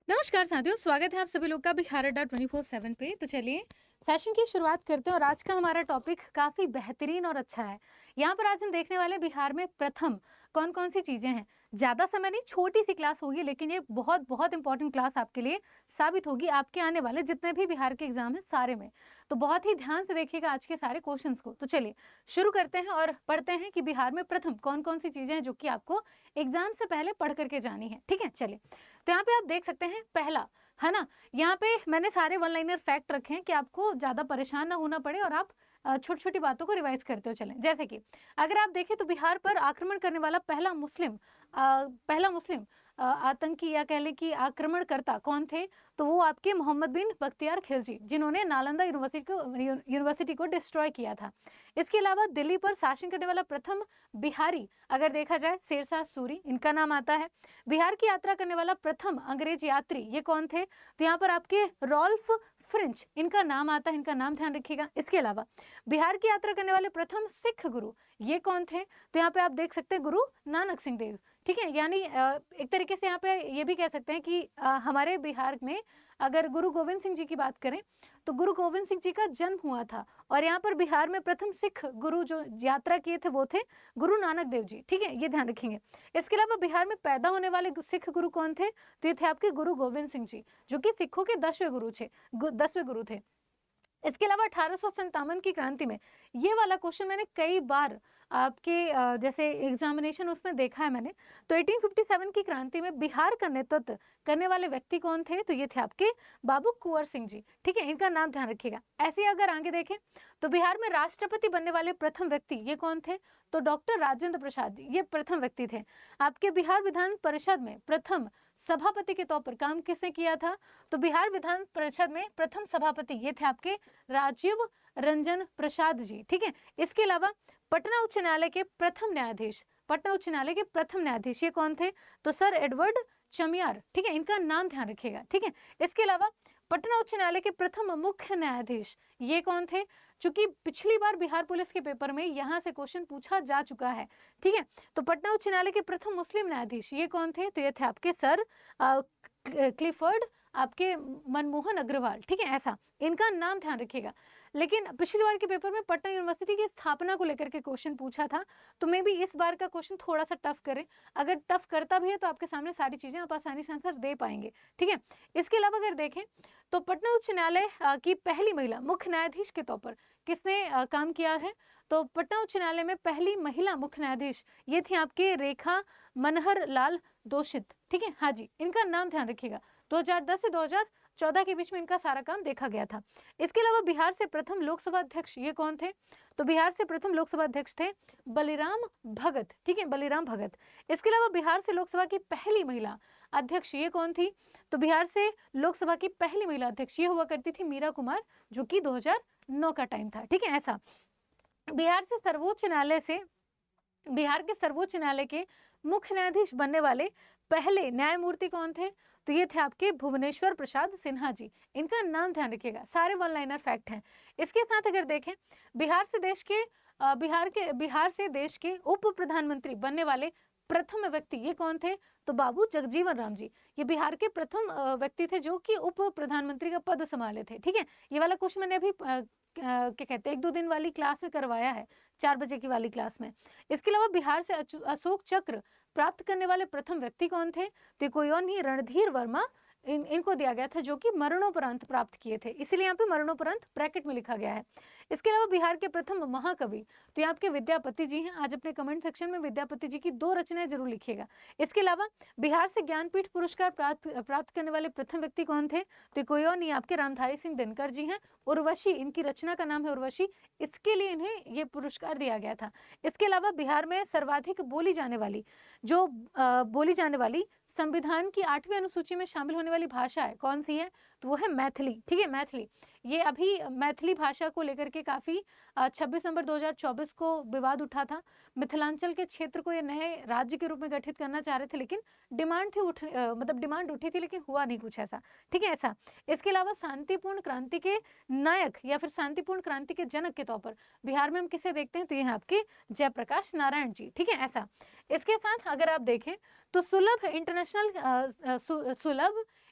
नमस्कार साथियों, स्वागत है आप सभी लोग का बिहार अड्डा 24/7 पे। तो चलिए सेशन की शुरुआत करते हैं और आज का हमारा टॉपिक काफी बेहतरीन और अच्छा है। यहाँ पर आज हम देखने वाले बिहार में प्रथम कौन कौन सी चीजें हैं। ज्यादा समय नहीं, छोटी सी क्लास होगी, लेकिन ये बहुत बहुत इंपॉर्टेंट क्लास आपके लिए साबित होगी आपके आने वाले जितने भी बिहार के एग्जाम है सारे में। तो बहुत ही ध्यान से देखिएगा आज के सारे क्वेश्चंस को। तो चलिए शुरू करते हैं और पढ़ते हैं कि बिहार में प्रथम कौन कौन सी चीजें हैं जो कि आपको एग्जाम से पहले पढ़ करके जानी है। ठीक है, चलिए। तो यहाँ पे आप देख सकते हैं पहला, है ना, यहाँ पे मैंने सारे वन लाइनर फैक्ट रखे हैं कि आपको ज्यादा परेशान ना होना पड़े और आप छोटी छोटी बातों को रिवाइज करते हो चलें। जैसे कि अगर आप देखें तो बिहार पर आक्रमण करने वाला पहला मुस्लिम आतंकी या कह लें कि आक्रमणकर्ता कौन थे, तो वो आपके मोहम्मद बिन बख्तियार खिलजी, जिन्होंने नालंदा यूनिवर्सिटी को डिस्ट्रॉय किया था। इसके अलावा दिल्ली पर शासन करने वाला प्रथम बिहारी अगर देखा जाए शेरशाह सूरी, इनका नाम आता है। बिहार की यात्रा करने वाला प्रथम अंग्रेज यात्री ये कौन थे, तो यहाँ पर आपके रॉल्फ फ्रिंच, इनका नाम आता है, इनका नाम ध्यान रखिएगा। इसके अलावा बिहार की यात्रा करने वाले प्रथम सिख गुरु ये कौन थे, तो यहाँ पे आप देख सकते हैं गुरु नानक सिंह देव। ठीक है, यानी एक तरीके से यहाँ पे ये भी कह सकते हैं कि हमारे बिहार में अगर गुरु गोविंद सिंह जी की बात करें तो गुरु गोविंद सिंह जी का जन्म हुआ था और यहाँ पर बिहार में प्रथम सिख गुरु जो यात्रा किए थे वो थे गुरु नानक देव जी। ठीक है, ये ध्यान रखेंगे। इसके अलावा बिहार में पैदा होने वाले सिख गुरु कौन थे, तो ये थे आपके गुरु गोविंद सिंह जी, जो कि सिखों के 10वें गुरु थे। इसके अलावा 1857 की क्रांति में, ये वाला क्वेश्चन मैंने कई बार आपके जैसे एग्जामिनेशन उसमें देखा है मैंने। तो 1857 की क्रांति में बिहार का नेतृत्व करने वाले व्यक्ति कौन थे, तो ये थे आपके बाबू कुंवर सिंह जी। ठीक है, इनका नाम ध्यान रखिएगा। ऐसे ही अगर आगे देखें तो बिहार में राष्ट्रपति बनने वाले प्रथम व्यक्ति ये कौन थे, तो डॉक्टर राजेंद्र प्रसाद जी ये प्रथम व्यक्ति थे। आपके बिहार विधान परिषद में प्रथम सभापति के तौर पर काम किसने किया था, तो बिहार विधान परिषद में प्रथम सभापति ये थे आपके राजीव रंजन प्रसाद जी। ठीक है, इसके अलावा पटना उच्च न्यायालय के प्रथम न्यायाधीश ये कौन थे, तो सर एडवर्ड चमियार। ठीक है, इनका नाम ध्यान रखिएगा। ठीक है, इसके अलावा पटना उच्च न्यायालय के प्रथम मुख्य न्यायाधीश ये कौन थे, चूंकि पिछली बार बिहार पुलिस के पेपर में यहां से क्वेश्चन पूछा जा चुका है। ठीक है, तो पटना उच्च न्यायालय के प्रथम मुस्लिम न्यायाधीश ये कौन थे, तो ये थे आपके सर क्लिफर्ड आपके मनमोहन अग्रवाल। ठीक है, ऐसा इनका नाम ध्यान रखिएगा। लेकिन पिछली बार के पेपर में पटना यूनिवर्सिटी की स्थापना को लेकर के क्वेश्चन पूछा था, तो मे भी इस बार का क्वेश्चन थोड़ा सा टफ करे। अगर टफ करता भी है तो आपके सामने सारी चीजें आप आसानी से आंसर दे पाएंगे। ठीक है, इसके अलावा अगर देखें तो पटना उच्च न्यायालय की पहली महिला मुख्य न्यायाधीश के तौर पर किसने काम किया है, तो पटना उच्च न्यायालय में पहली महिला मुख्य न्यायाधीश ये थी आपके रेखा मनहर लाल दोषित। ठीक है, हाँ जी, इनका नाम ध्यान रखिएगा। 2010 से 2014 के बीच में इनका सारा काम देखा गया था। इसके अलावा बिहार से प्रथम लोकसभा अध्यक्ष ये कौन थे, तो बिहार से प्रथम लोकसभा अध्यक्ष थे बलिराम भगत। ठीक है, बलिराम भगत। इसके अलावा बिहार से लोकसभा की पहली महिला अध्यक्ष ये कौन थी, तो बिहार से लोकसभा की पहली महिला अध्यक्ष ये हुआ करती थी मीरा कुमार, जो कि 2009 का टाइम था। ठीक है, ऐसा बिहार के सर्वोच्च न्यायालय के मुख्य न्यायाधीश बनने वाले पहले न्यायमूर्ति कौन थे, तो ये थे आपके भुवनेश्वर प्रसाद सिन्हा जी। इनका नाम ध्यान रखिएगा, सारे वन लाइनर फैक्ट हैं। इसके साथ अगर देखें बिहार से देश के उप प्रधानमंत्री बनने वाले प्रथम व्यक्ति ये कौन थे, तो बाबू जगजीवन राम जी। ये बिहार के प्रथम व्यक्ति थे जो कि उप प्रधानमंत्री का पद संभाले थे। ठीक है, ये वाला क्वेश्चन मैंने अभी क्या कहते हैं 1-2 दिन वाली क्लास में करवाया है, 4 बजे की वाली क्लास में। इसके अलावा बिहार से अशोक चक्र प्राप्त करने वाले प्रथम व्यक्ति कौन थे, तो कोई और नहीं, रणधीर वर्मा इनको दिया गया था, जो कि मरणोपरांत प्राप्त किए थे, इसीलिए यहाँ पे मरणोपरांत ब्रैकेट में लिखा गया है। इसके अलावा बिहार के प्रथम महाकवि तो ये आपके विद्यापति जी हैं। आज अपने कमेंट सेक्शन में विद्यापति जी की 2 रचनाएं जरूर लिखिएगा। इसके अलावा बिहार से ज्ञानपीठ पुरस्कार प्राप्त करने वाले प्रथम व्यक्ति कौन थे, तो कोई और नहीं, आपके रामधारी सिंह दिनकर जी हैं। उर्वशी, इनकी रचना का नाम है उर्वशी, इसके लिए इन्हें ये पुरस्कार दिया गया था। इसके अलावा बिहार में सर्वाधिक बोली जाने वाली संविधान की 8वीं अनुसूची में शामिल होने वाली भाषा है कौन सी है, तो वो है मैथिली। ठीक है, मैथिली। ये अभी मैथिली भाषा को लेकर के काफी 26 नवंबर 2024 को विवाद उठा था। मिथिलांचल के क्षेत्र को ये नए राज्य के रूप में गठित करना चाह रहे थे, लेकिन डिमांड उठी थी, लेकिन हुआ नहीं कुछ ऐसा। ठीक है, ऐसा। इसके अलावा शांतिपूर्ण क्रांति के नायक या फिर शांतिपूर्ण क्रांति के जनक के तौर पर बिहार में हम किसे देखते हैं, तो ये है आपके जयप्रकाश नारायण जी। ठीक है, ऐसा। इसके साथ अगर आप देखें तो सुलभ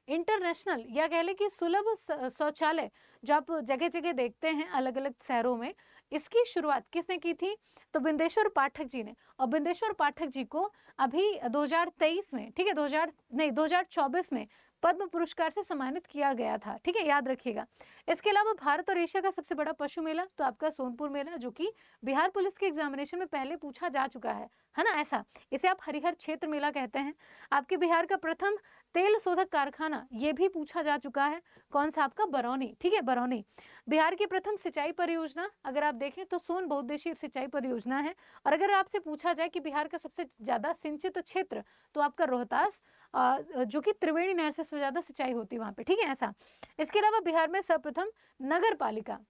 इंटरनेशनल या कह लें कि सुलभ शौचालय जो आप जगह जगह देखते हैं अलग अलग शहरों में, इसकी शुरुआत किसने की थी? तो बिंदेश्वर पाठक जी ने। और बिंदेश्वर पाठक जी को अभी 2023 में, ठीक है, 2024 में पद्म पुरस्कार से सम्मानित किया गया था, ठीक है, याद रखिएगा। इसके अलावा भारत और एशिया का सबसे बड़ा पशु मेला तो आपका सोनपुर मेला, जो कि बिहार पुलिस के एग्जामिनेशन में पहले पूछा जा चुका है ना, ऐसा। इसे आप हरिहर क्षेत्र मेला कहते हैं। आपके बिहार का प्रथम तेल शोधक कारखाना, ये भी पूछा जा चुका है, कौन सा? आपका बरौनी, ठीक है, बरौनी। बिहार की प्रथम सिंचाई परियोजना अगर आप देखें तो सोन बहुउद्देशीय सिंचाई परियोजना है। और अगर आपसे पूछा जाए कि बिहार का सबसे ज्यादा सिंचित क्षेत्र, तो आपका रोहतास, जो कि त्रिवेणी नहर से सबसे ज्यादा सिंचाई होती है वहां पे, ठीक है, ऐसा। इसके अलावा बिहार में सर्वप्रथम नगर पालिका,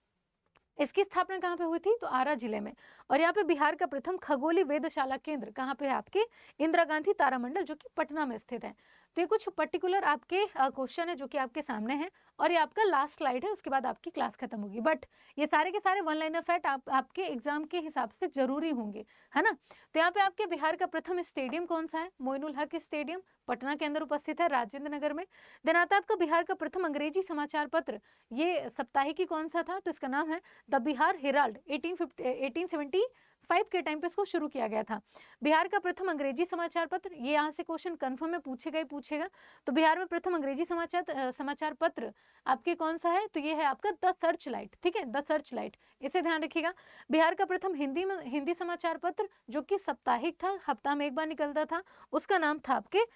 इसकी स्थापना कहाँ पे हुई थी? तो आरा जिले में। और यहाँ पे बिहार का प्रथम खगोलीय वेधशाला केंद्र कहाँ पे है? आपके इंदिरा गांधी तारामंडल, जो कि पटना में स्थित है। तो ये कुछ पर्टिकुलर आपके क्वेश्चन है जो कि आपके सामने है, और ये आपका लास्ट स्लाइड है, उसके बाद आपकी क्लास खत्म होगी। बट ये सारे के सारे वन लाइनर फैक्ट आपके एग्जाम के हिसाब से जरूरी होंगे, है ना। तो यहाँ पे आपके बिहार का प्रथम स्टेडियम कौन सा है? मोइनुल हक स्टेडियम, पटना के अंदर उपस्थित है, राजेंद्र नगर में। देन आता है आपका बिहार का प्रथम अंग्रेजी समाचार पत्र, ये साप्ताहिकी कौन सा था? तो इसका नाम है द बिहार हेराल्ड। 1875 के टाइम पे इसको शुरू किया गया था। बिहार का प्रथम अंग्रेजी समाचार पत्र, ये यहाँ से क्वेश्चन कंफर्म में पूछेगा। तो बिहार में प्रथम अंग्रेजी समाचार पत्र आपके कौन सा है? तो ये है आपका द सर्च लाइट, ठीक है, द सर्च लाइट, इसे ध्यान रखिएगा। बिहार का प्रथम हिंदी समाचार पत्र जो कि साप्ताहिक था, हफ्ता में एक बार निकलता था, उसका नाम था आपके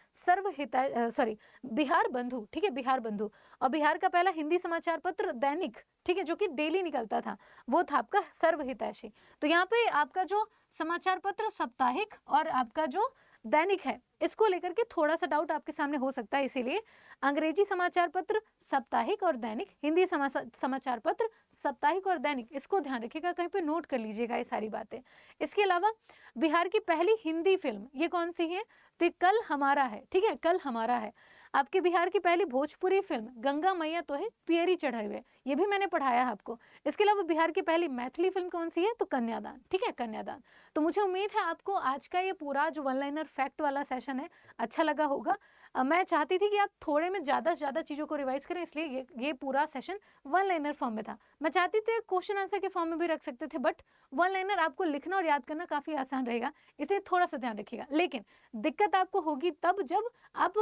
बिहार बंधु, ठीक है, बिहार बंधु। और बिहार का पहला हिंदी समाचार पत्र दैनिक, ठीक है, जो कि डेली निकलता था, वो था आपका सर्वहितैषी। तो यहाँ पे आपका जो समाचार पत्र साप्ताहिक और आपका जो दैनिक है, इसको लेकर के थोड़ा सा डाउट आपके सामने हो सकता है, इसीलिए अंग्रेजी समाचार पत्र साप्ताहिक और दैनिक, हिंदी समाचार पत्र साप्ताहिक और दैनिक, इसको ध्यान रखिएगा, कहीं पे नोट कर लीजिएगा ये सारी बातें। इसके अलावा बिहार की पहली हिंदी फिल्म ये कौन सी है? तो ये कल हमारा है, ठीक है, कल हमारा है। आपके बिहार की पहली भोजपुरी फिल्म गंगा मैया तो है पियरी चढ़े हुए, ये भी मैंने पढ़ाया है आपको। इसके अलावा बिहार की पहली मैथिली फिल्म कौन सी है? तो कन्यादान, ठीक है, कन्यादान। तो मुझे उम्मीद है आपको आज का ये पूरा जो वन लाइनर फैक्ट वाला सेशन है अच्छा लगा होगा। मैं चाहती थी कि आप थोड़े में ज़्यादा से ज़्यादा चीज़ों को रिवाइज करें, इसलिए ये पूरा सेशन वन लाइनर फॉर्म में था। मैं चाहती थी क्वेश्चन आंसर के फॉर्म में भी रख सकते थे, बट वन लाइनर आपको लिखना और याद करना काफ़ी आसान रहेगा, इसलिए थोड़ा सा ध्यान रखिएगा। लेकिन दिक्कत आपको होगी तब जब आप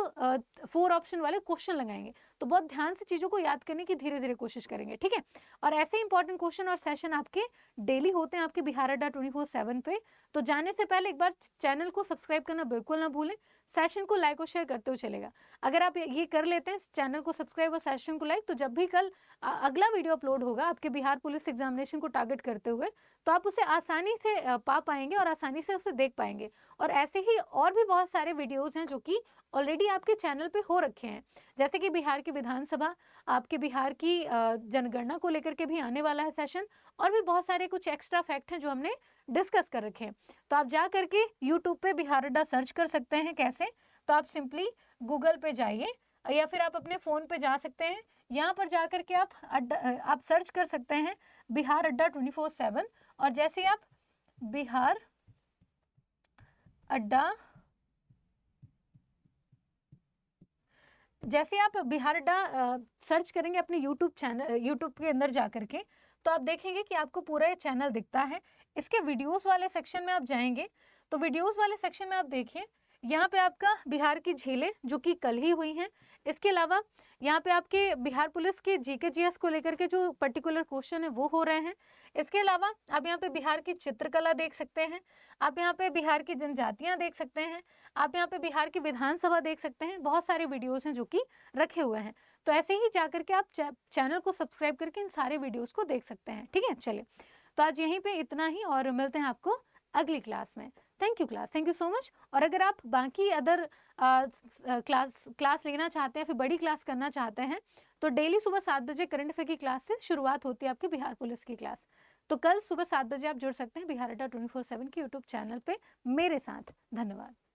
4 ऑप्शन वाले क्वेश्चन लगाएंगे, तो बहुत ध्यान से चीज़ों को याद करने की धीरे धीरे कोशिश करेंगे, ठीक है। और ऐसे इंपॉर्टेंट क्वेश्चन और सेशन आपके डेली होते हैं आपके बिहार अड्डा 24/7 पे। तो जाने से पहले एक बार चैनल को सब्सक्राइब करना बिल्कुल ना भूलें, सेशन को लाइक और शेयर करते हुए चलेगा। अगर आप ये कर लेते हैं, चैनल को सब्सक्राइब और सेशन को लाइक, तो जब भी कल अगला वीडियो अपलोड होगा आपके बिहार पुलिस एग्जामिनेशन को टारगेट करते हुए, तो आप उसे आसानी से पा पाएंगे और आसानी से उसे देख पाएंगे। और ऐसे ही और भी बहुत सारे वीडियोज़ हैं जो कि ऑलरेडी आपके चैनल पे हो रखे हैं, जैसे कि बिहार की विधानसभा, आपके बिहार की जनगणना को लेकर के भी आने वाला है सेशन, और भी बहुत सारे कुछ एक्स्ट्रा फैक्ट हैं जो हमने डिस्कस कर रखे हैं। तो आप जा करके यूट्यूब पे बिहार अड्डा सर्च कर सकते हैं। कैसे? तो आप सिंपली गूगल पे जाइए, या फिर आप अपने फ़ोन पे जा सकते हैं, यहाँ पर जा करके आप सर्च कर सकते हैं बिहार अड्डा 24/7। और जैसे आप बिहार अड्डा सर्च करेंगे अपने यूट्यूब के अंदर जा करके, तो आप देखेंगे कि आपको पूरा ये चैनल दिखता है। इसके वीडियोस वाले सेक्शन में आप जाएंगे, तो वीडियोस वाले सेक्शन में आप देखिए, यहाँ पे आपका बिहार की झीलें जो कि कल ही हुई हैं। इसके अलावा यहाँ पे आपके बिहार पुलिस के जीके जीएस को लेकर के जो पर्टिकुलर क्वेश्चन है वो हो रहे हैं। इसके अलावा आप यहाँ पे बिहार की चित्रकला देख सकते हैं, आप यहाँ पे बिहार की जनजातियाँ देख सकते हैं, आप यहाँ पे बिहार की विधानसभा देख सकते हैं। बहुत सारे वीडियोज़ हैं जो कि रखे हुए हैं। तो ऐसे ही जा करके आप चैनल को सब्सक्राइब करके इन सारे वीडियोज़ को देख सकते हैं, ठीक है। चलिए, तो आज यहीं पे इतना ही, और मिलते हैं आपको अगली क्लास में। Thank you class, thank you so much. और अगर आप बाकी अदर क्लास लेना चाहते हैं, फिर बड़ी क्लास करना चाहते हैं, तो डेली सुबह 7 बजे करंट अफेयर की क्लास से शुरुआत होती है आपकी बिहार पुलिस की क्लास। तो कल सुबह 7 बजे आप जुड़ सकते हैं बिहार अड्डा 24/7 के यूट्यूब चैनल पे मेरे साथ। धन्यवाद।